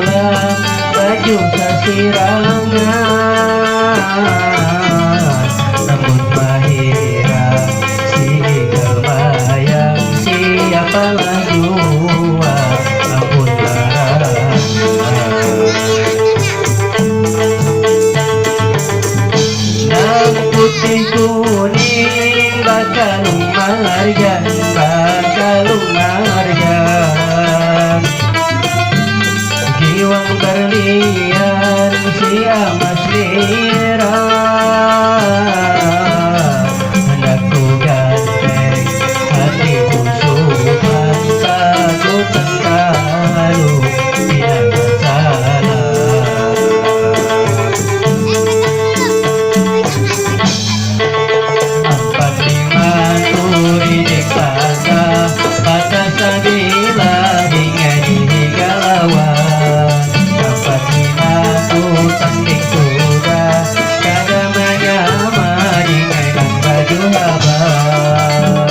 dalam baju sasirangan, rambut mahira sihir mayang, siapalah jua rambut larang. Nang putih kuning bakalung marjan, bakalung marjan, jiwang berlian si amas lira, hendakku ganteng hatiku supan, pagutan kalu tidak masalah. Empat lima turi di pasar, pada sabila hingga di galauan. Empat lima tanding kuda, kada menyama dengan baju abang.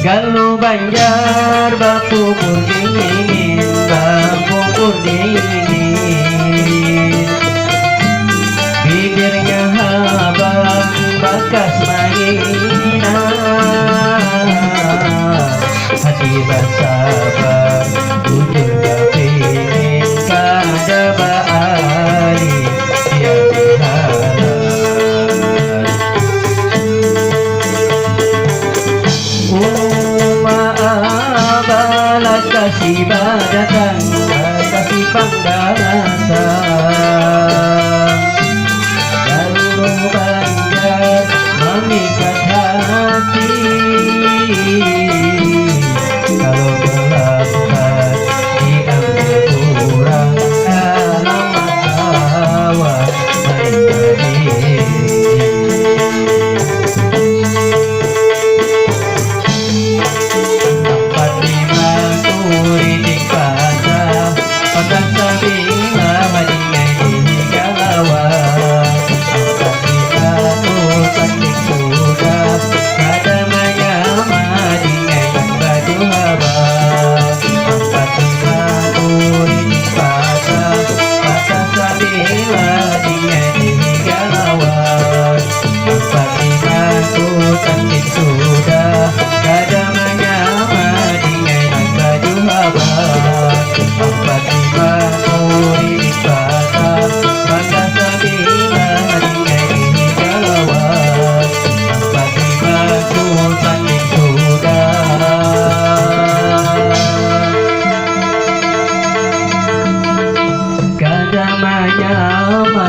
Galuh Banjar bapupur dingin, bapupur dingin, bibirnya habang bakas mainan, hati bersabar jujur kepingin, kada baali dia dihalang. Balas kasih badatan, kasih pangdatan, Galuh Banjar memikat hati. Kalau berlambat diambil kurang, alamat hawa main berdiri. Empat lima turi di pasar, pakan sabila madingai di galauan. Empat lima tanding kuda, kada menyama dengan baju abang. Empat lima turi di pasar, pakan sabila madingai di galauan. Empat lima tanding kuda, kada menyama dengan baju abang. Empat lima turi di pasar, pakan sabila madingai di galauan. Empat lima tanding kuda, kada menyama